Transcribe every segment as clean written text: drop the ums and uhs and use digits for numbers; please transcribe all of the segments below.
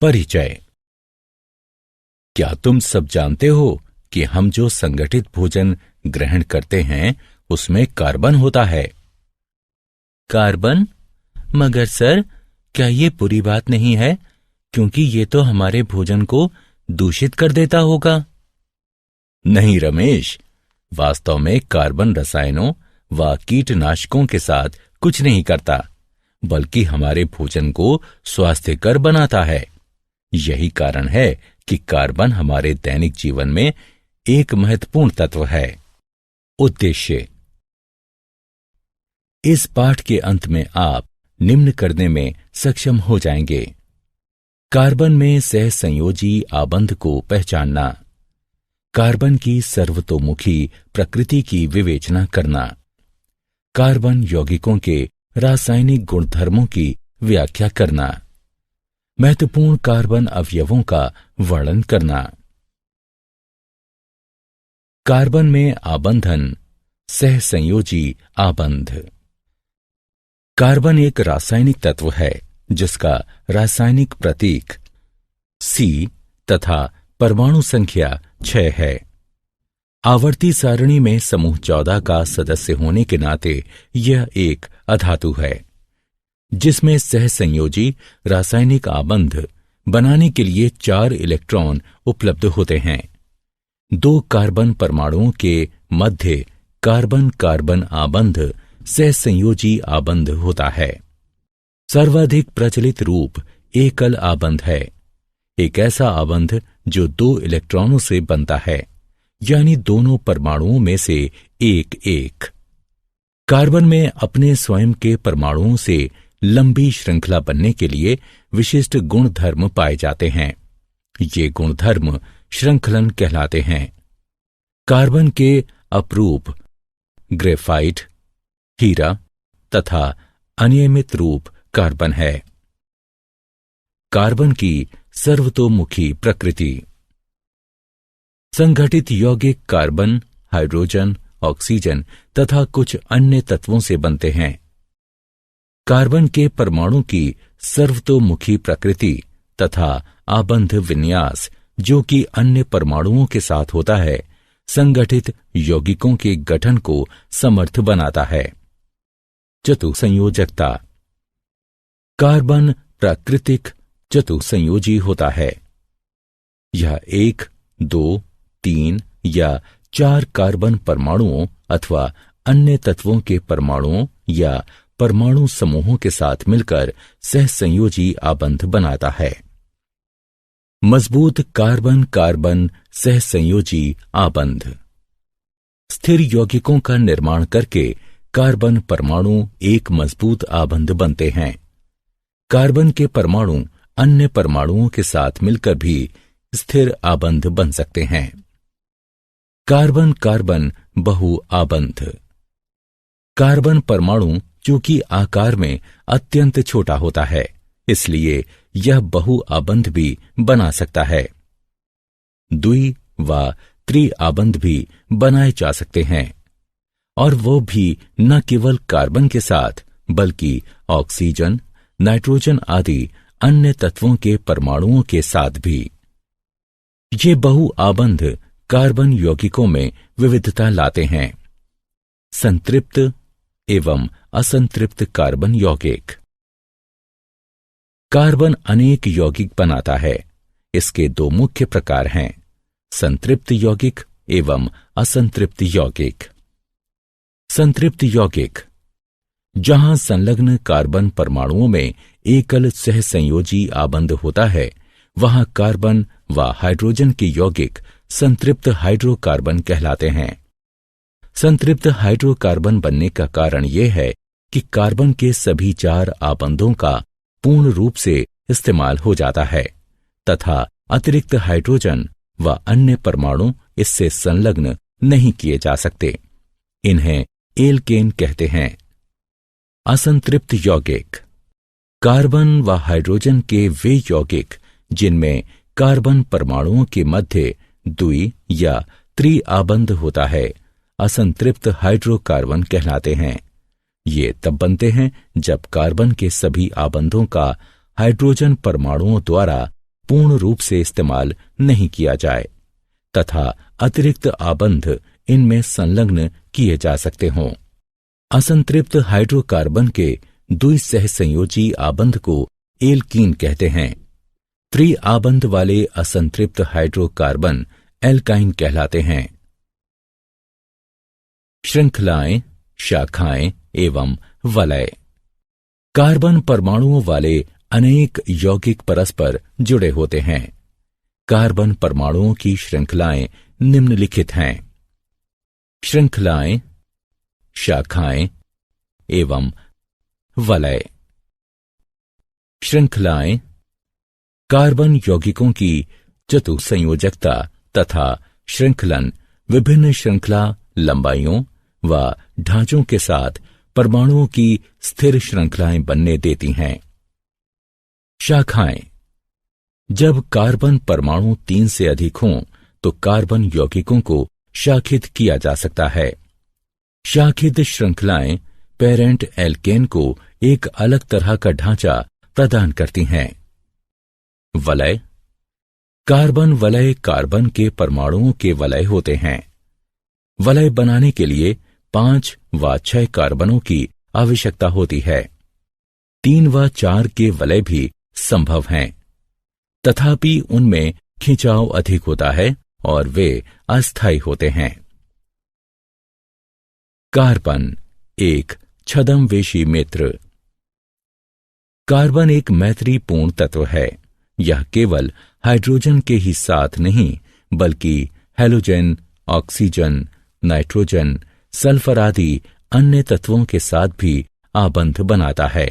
परिचय। क्या तुम सब जानते हो कि हम जो संगठित भोजन ग्रहण करते हैं उसमें कार्बन होता है? कार्बन? मगर सर, क्या ये बुरी बात नहीं है, क्योंकि ये तो हमारे भोजन को दूषित कर देता होगा। नहीं रमेश, वास्तव में कार्बन रसायनों व कीटनाशकों के साथ कुछ नहीं करता, बल्कि हमारे भोजन को स्वास्थ्यकर बनाता है। यही कारण है कि कार्बन हमारे दैनिक जीवन में एक महत्वपूर्ण तत्व है। उद्देश्य। इस पाठ के अंत में आप निम्न करने में सक्षम हो जाएंगे। कार्बन में सहसंयोजी आबंध को पहचानना, कार्बन की सर्वतोमुखी प्रकृति की विवेचना करना, कार्बन यौगिकों के रासायनिक गुणधर्मों की व्याख्या करना, महत्वपूर्ण कार्बन अवयवों का वर्णन करना। कार्बन में आबंधन, सहसंयोजी आबंध। कार्बन एक रासायनिक तत्व है जिसका रासायनिक प्रतीक C तथा परमाणु संख्या 6 है। आवर्ती सारणी में समूह 14 का सदस्य होने के नाते यह एक अधातु है, जिसमें सहसंयोजी रासायनिक आबंध बनाने के लिए 4 इलेक्ट्रॉन उपलब्ध होते हैं। 2 कार्बन परमाणुओं के मध्य कार्बन कार्बन आबंध सहसंयोजी आबंध होता है। सर्वाधिक प्रचलित रूप एकल आबंध है, एक ऐसा आबंध जो 2 इलेक्ट्रॉनों से बनता है, यानी दोनों परमाणुओं में से एक एक। कार्बन में अपने स्वयं के परमाणुओं से लंबी श्रृंखला बनने के लिए विशिष्ट गुणधर्म पाए जाते हैं। ये गुणधर्म श्रृंखलन कहलाते हैं। कार्बन के अपरूप ग्रेफाइट, हीरा तथा अनियमित रूप कार्बन है। कार्बन की सर्वतोमुखी प्रकृति। संगठित यौगिक कार्बन, हाइड्रोजन, ऑक्सीजन तथा कुछ अन्य तत्वों से बनते हैं। कार्बन के परमाणु की सर्वतोमुखी प्रकृति तथा आबंध विन्यास, जो कि अन्य परमाणुओं के साथ होता है, संगठित यौगिकों के गठन को समर्थ बनाता है। चतुसंयोजकता। कार्बन प्राकृतिक चतुसंयोजी होता है। यह 1, 2, 3 या 4 कार्बन परमाणुओं अथवा अन्य तत्वों के परमाणुओं या परमाणु समूहों के साथ मिलकर सहसंयोजी आबंध बनाता है। मजबूत कार्बन कार्बन सहसंयोजी आबंध। स्थिर यौगिकों का निर्माण करके कार्बन परमाणु एक मजबूत आबंध बनते हैं। कार्बन के परमाणु अन्य परमाणुओं के साथ मिलकर भी स्थिर आबंध बन सकते हैं। कार्बन कार्बन बहु आबंध। कार्बन परमाणु चूंकि आकार में अत्यंत छोटा होता है, इसलिए यह बहु आबंध भी बना सकता है। द्वि व त्रि आबंध भी बनाए जा सकते हैं, और वो भी न केवल कार्बन के साथ बल्कि ऑक्सीजन, नाइट्रोजन आदि अन्य तत्वों के परमाणुओं के साथ भी। ये बहु आबंध कार्बन यौगिकों में विविधता लाते हैं। संतृप्त एवं असंतृप्त कार्बन यौगिक। कार्बन अनेक यौगिक बनाता है। इसके 2 मुख्य प्रकार हैं, संतृप्त यौगिक एवं असंतृप्त यौगिक। संतृप्त यौगिक, जहां संलग्न कार्बन परमाणुओं में एकल सहसंयोजी आबंध होता है, वहां कार्बन व हाइड्रोजन के यौगिक संतृप्त हाइड्रोकार्बन कहलाते हैं। संतृप्त हाइड्रोकार्बन बनने का कारण यह है कि कार्बन के सभी 4 आबंधों का पूर्ण रूप से इस्तेमाल हो जाता है तथा अतिरिक्त हाइड्रोजन व अन्य परमाणु इससे संलग्न नहीं किए जा सकते। इन्हें एल्केन कहते हैं। असंतृप्त यौगिक, कार्बन व हाइड्रोजन के वे यौगिक जिनमें कार्बन परमाणुओं के मध्य द्वि या त्रि आबंध होता है, असंतृप्त हाइड्रोकार्बन कहलाते हैं। ये तब बनते हैं जब कार्बन के सभी आबंधों का हाइड्रोजन परमाणुओं द्वारा पूर्ण रूप से इस्तेमाल नहीं किया जाए तथा अतिरिक्त आबंध इनमें संलग्न किए जा सकते हों। असंतृप्त हाइड्रोकार्बन के द्विसहसंयोजी आबंध को एल्कीन कहते हैं। त्रिआबंध वाले असंतृप्त हाइड्रोकार्बन एल्काइन कहलाते हैं। श्रृंखलाएं, शाखाएं एवं वलय। कार्बन परमाणुओं वाले अनेक यौगिक परस्पर जुड़े होते हैं। कार्बन परमाणुओं की श्रृंखलाएं निम्नलिखित हैं: श्रृंखलाएं, शाखाएं एवं वलय। श्रृंखलाएं कार्बन यौगिकों की चतुसंयोजकता तथा श्रृंखलन विभिन्न श्रृंखला लंबाइयों व ढांचों के साथ परमाणुओं की स्थिर श्रृंखलाएं बनने देती हैं। शाखाएं जब कार्बन परमाणु 3 से अधिक हों तो कार्बन यौगिकों को शाखित किया जा सकता है। शाखित श्रृंखलाएं पेरेंट एल्केन को एक अलग तरह का ढांचा प्रदान करती हैं। वलय कार्बन वलय कार्बन के परमाणुओं के वलय होते हैं। वलय बनाने के लिए 5 व 6 कार्बनों की आवश्यकता होती है। 3 व 4 के वलय भी संभव हैं, तथापि उनमें खिंचाव अधिक होता है और वे अस्थायी होते हैं। कार्बन एक छद्मवेशी मित्र। कार्बन एक मैत्रीपूर्ण तत्व है। यह केवल हाइड्रोजन के ही साथ नहीं बल्कि हैलोजन, ऑक्सीजन, नाइट्रोजन, सल्फर आदि अन्य तत्वों के साथ भी आबंध बनाता है।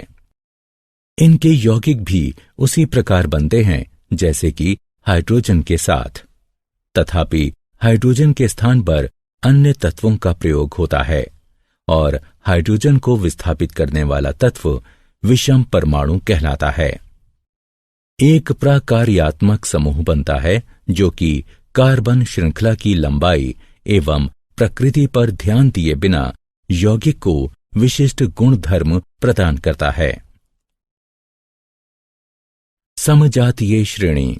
इनके यौगिक भी उसी प्रकार बनते हैं जैसे कि हाइड्रोजन के साथ, तथापि हाइड्रोजन के स्थान पर अन्य तत्वों का प्रयोग होता है और हाइड्रोजन को विस्थापित करने वाला तत्व विषम परमाणु कहलाता है। एक प्राकार्यात्मक समूह बनता है जो कि कार्बन श्रृंखला की लंबाई एवं प्रकृति पर ध्यान दिए बिना यौगिक को विशिष्ट गुण धर्म प्रदान करता है। समजातीय श्रेणी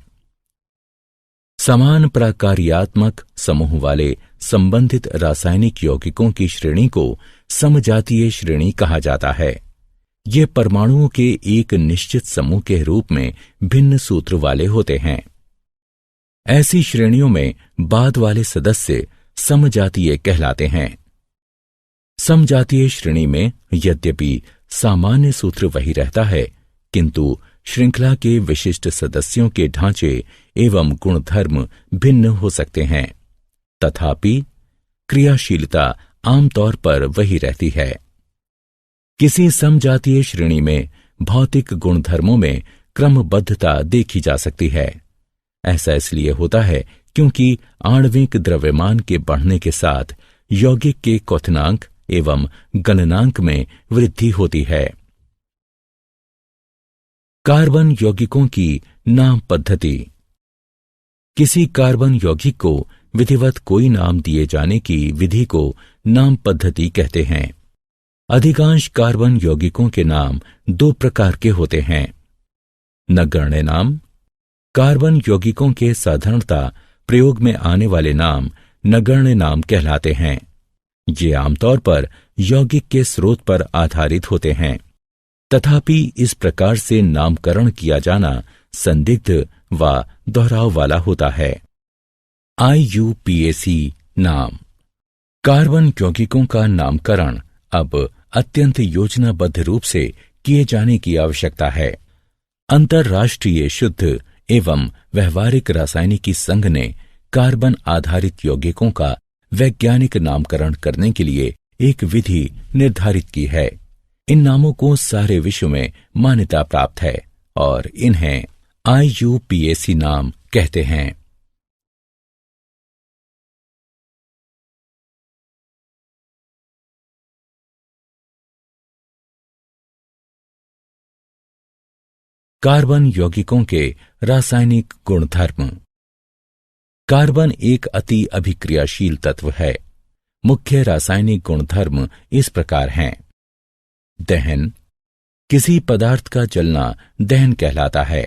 समान प्राकार्यात्मक समूह वाले संबंधित रासायनिक यौगिकों की श्रेणी को समजातीय श्रेणी कहा जाता है। ये परमाणुओं के एक निश्चित समूह के रूप में भिन्न सूत्र वाले होते हैं। ऐसी श्रेणियों में बाद वाले सदस्य समजातीय कहलाते हैं। समजातीय श्रेणी में यद्यपि सामान्य सूत्र वही रहता है, किंतु श्रृंखला के विशिष्ट सदस्यों के ढांचे एवं गुणधर्म भिन्न हो सकते हैं, तथापि क्रियाशीलता आमतौर पर वही रहती है। किसी समजातीय श्रेणी में भौतिक गुणधर्मों में क्रमबद्धता देखी जा सकती है। ऐसा इसलिए होता है क्योंकि आणविक द्रव्यमान के बढ़ने के साथ यौगिक के क्वथनांक एवं गलनांक में वृद्धि होती है। कार्बन यौगिकों की नाम पद्धति। किसी कार्बन यौगिक को विधिवत कोई नाम दिए जाने की विधि को नाम पद्धति कहते हैं। अधिकांश कार्बन यौगिकों के नाम 2 प्रकार के होते हैं। नगण्य नाम। कार्बन यौगिकों के साधारणता प्रयोग में आने वाले नाम नगण्य नाम कहलाते हैं। ये आमतौर पर यौगिक के स्रोत पर आधारित होते हैं, तथापि इस प्रकार से नामकरण किया जाना संदिग्ध व दोहराव वाला होता है। IUPAC नाम। कार्बन यौगिकों का नामकरण अब अत्यंत योजनाबद्ध रूप से किए जाने की आवश्यकता है। अंतर्राष्ट्रीय शुद्ध एवं व्यवहारिक रासायनिकी संघ ने कार्बन आधारित यौगिकों का वैज्ञानिक नामकरण करने के लिए एक विधि निर्धारित की है। इन नामों को सारे विश्व में मान्यता प्राप्त है और इन्हें IUPAC नाम कहते हैं। कार्बन यौगिकों के रासायनिक गुणधर्म। कार्बन एक अति अभिक्रियाशील तत्व है। मुख्य रासायनिक गुणधर्म इस प्रकार हैं। दहन। किसी पदार्थ का जलना दहन कहलाता है।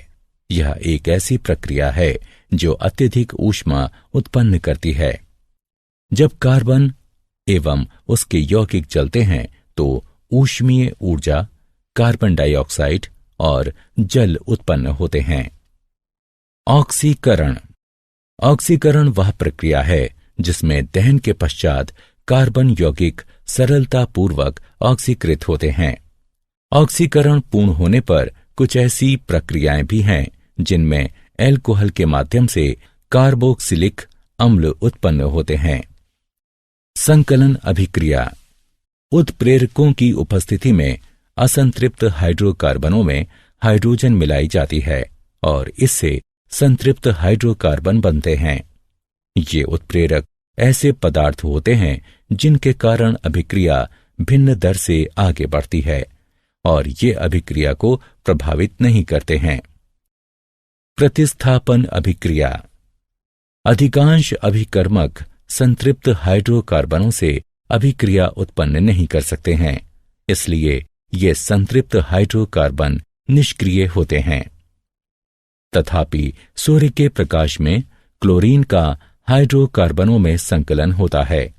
यह एक ऐसी प्रक्रिया है जो अत्यधिक ऊष्मा उत्पन्न करती है। जब कार्बन एवं उसके यौगिक जलते हैं तो ऊष्मीय ऊर्जा, कार्बन डाइऑक्साइड और जल उत्पन्न होते हैं। ऑक्सीकरण। ऑक्सीकरण वह प्रक्रिया है जिसमें दहन के पश्चात कार्बन यौगिक सरलतापूर्वक ऑक्सीकृत होते हैं। ऑक्सीकरण पूर्ण होने पर कुछ ऐसी प्रक्रियाएं भी हैं जिनमें एल्कोहल के माध्यम से कार्बोक्सिलिक अम्ल उत्पन्न होते हैं। संकलन अभिक्रिया। उत्प्रेरकों की उपस्थिति में असंतृप्त हाइड्रोकार्बनों में हाइड्रोजन मिलाई जाती है और इससे संतृप्त हाइड्रोकार्बन बनते हैं। ये उत्प्रेरक ऐसे पदार्थ होते हैं जिनके कारण अभिक्रिया भिन्न दर से आगे बढ़ती है और ये अभिक्रिया को प्रभावित नहीं करते हैं। प्रतिस्थापन अभिक्रिया। अधिकांश अभिकर्मक संतृप्त हाइड्रोकार्बनों से अभिक्रिया उत्पन्न नहीं कर सकते हैं, इसलिए ये संतृप्त हाइड्रोकार्बन निष्क्रिय होते हैं। तथापि सूर्य के प्रकाश में क्लोरीन का हाइड्रोकार्बनों में संकलन होता है।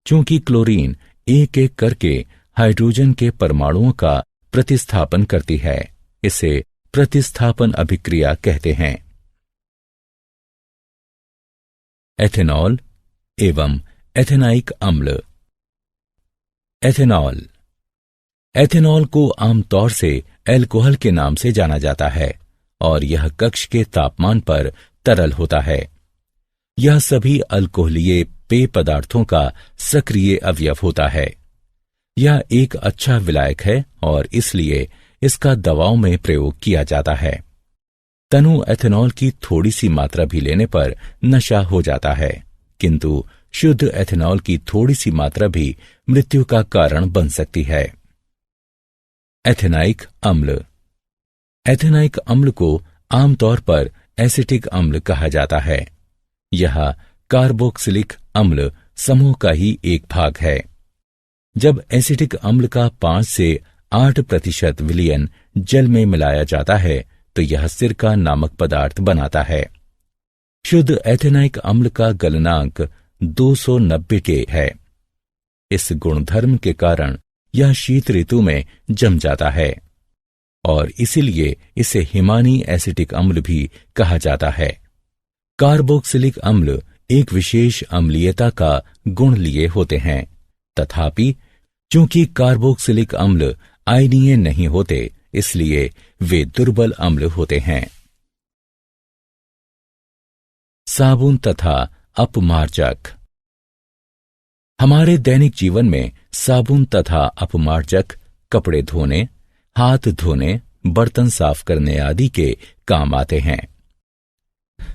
चूंकि क्लोरीन एक एक करके हाइड्रोजन के परमाणुओं का प्रतिस्थापन करती है, इसे प्रतिस्थापन अभिक्रिया कहते हैं। एथेनॉल एवं एथेनाइक अम्ल। एथेनॉल। एथेनॉल को आमतौर से एल्कोहल के नाम से जाना जाता है और यह कक्ष के तापमान पर तरल होता है। यह सभी अल्कोहलीय पेय पदार्थों का सक्रिय अवयव होता है। यह एक अच्छा विलायक है और इसलिए इसका दवाओं में प्रयोग किया जाता है। तनु एथेनॉल की थोड़ी सी मात्रा भी लेने पर नशा हो जाता है, किंतु शुद्ध एथेनॉल की थोड़ी सी मात्रा भी मृत्यु का कारण बन सकती है। एथेनाइक अम्ल। एथेनाइक अम्ल को आमतौर पर एसिटिक अम्ल कहा जाता है। यह कार्बोक्सिलिक अम्ल समूह का ही एक भाग है। जब एसिटिक अम्ल का 5 से 8% विलयन जल में मिलाया जाता है तो यह सिरका नामक पदार्थ बनाता है। शुद्ध एथेनाइक अम्ल का गलनांक 290 के है। इस गुणधर्म के कारण यह शीत ऋतु में जम जाता है और इसीलिए इसे हिमानी एसिटिक अम्ल भी कहा जाता है। कार्बोक्सिलिक अम्ल एक विशेष अम्लीयता का गुण लिए होते हैं, तथापि चूंकि कार्बोक्सिलिक अम्ल आयनीय नहीं होते, इसलिए वे दुर्बल अम्ल होते हैं। साबुन तथा अपमार्जक। हमारे दैनिक जीवन में साबुन तथा अपमार्जक कपड़े धोने, हाथ धोने, बर्तन साफ करने आदि के काम आते हैं।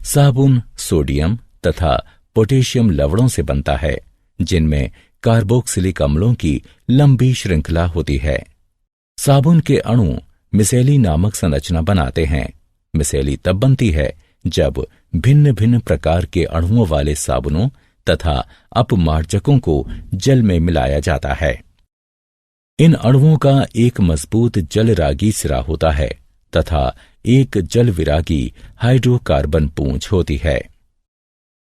साबुन सोडियम तथा पोटेशियम लवणों से बनता है, जिनमें कार्बोक्सिलिक अम्लों की लंबी श्रृंखला होती है। साबुन के अणु मिसेली नामक संरचना बनाते हैं। मिसेली तब बनती है जब भिन्न भिन्न प्रकार के अणुओं वाले साबुनों तथा अपमार्जकों को जल में मिलाया जाता है। इन अणुओं का एक मजबूत जलरागी सिरा होता है तथा एक जलविरागी हाइड्रोकार्बन पूंछ होती है।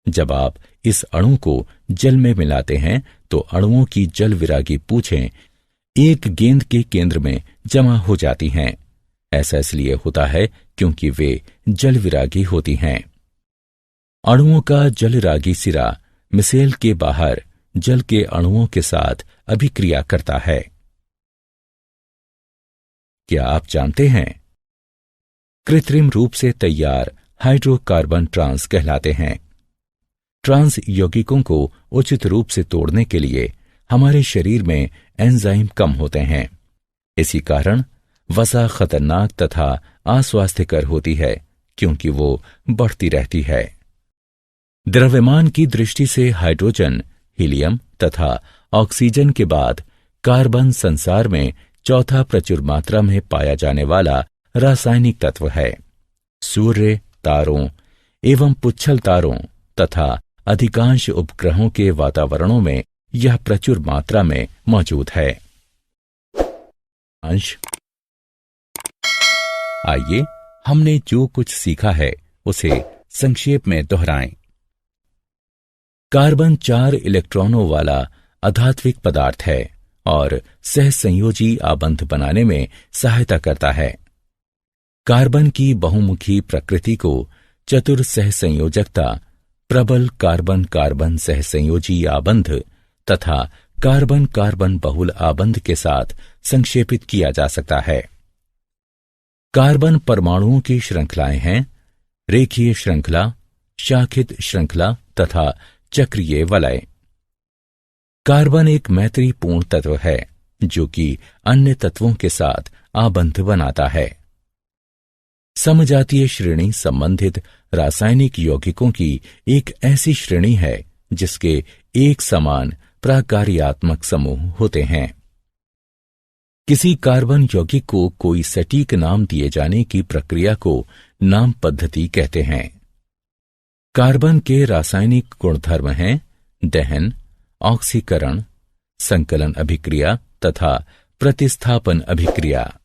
जब आप इस अणु को जल में मिलाते हैं तो अणुओं की जलविरागी पूंछें एक गेंद के केंद्र में जमा हो जाती हैं। ऐसा इसलिए होता है क्योंकि वे जलविरागी होती हैं। अणुओं का जलरागी सिरा मिसेल के बाहर जल के अणुओं के साथ अभिक्रिया करता है। क्या आप जानते हैं? कृत्रिम रूप से तैयार हाइड्रोकार्बन ट्रांस कहलाते हैं। ट्रांस यौगिकों को उचित रूप से तोड़ने के लिए हमारे शरीर में एंजाइम कम होते हैं। इसी कारण वसा खतरनाक तथा अस्वास्थ्यकर होती है, क्योंकि वो बढ़ती रहती है। द्रव्यमान की दृष्टि से हाइड्रोजन, हीलियम तथा ऑक्सीजन के बाद कार्बन संसार में चौथा प्रचुर मात्रा में पाया जाने वाला रासायनिक तत्व है। सूर्य, तारों एवं पुच्छल तारों तथा अधिकांश उपग्रहों के वातावरणों में यह प्रचुर मात्रा में मौजूद है। आइए हमने जो कुछ सीखा है उसे संक्षेप में दोहराएं। कार्बन 4 इलेक्ट्रॉनों वाला अधात्विक पदार्थ है और सहसंयोजी आबंध बनाने में सहायता करता है। कार्बन की बहुमुखी प्रकृति को चतुर सहसंयोजकता, प्रबल कार्बन कार्बन सहसंयोजी आबंध तथा कार्बन कार्बन बहुल आबंध के साथ संक्षेपित किया जा सकता है। कार्बन परमाणुओं की श्रृंखलाएं हैं रेखीय श्रृंखला, शाखित श्रृंखला तथा चक्रीय वलय। कार्बन एक मैत्रीपूर्ण तत्व है जो कि अन्य तत्वों के साथ आबंध बनाता है। समजातीय श्रेणी संबंधित रासायनिक यौगिकों की एक ऐसी श्रेणी है जिसके एक समान प्राकार्यात्मक समूह होते हैं। किसी कार्बन यौगिक को कोई सटीक नाम दिए जाने की प्रक्रिया को नाम पद्धति कहते हैं। कार्बन के रासायनिक गुणधर्म हैं दहन, ऑक्सीकरण, संकलन अभिक्रिया तथा प्रतिस्थापन अभिक्रिया।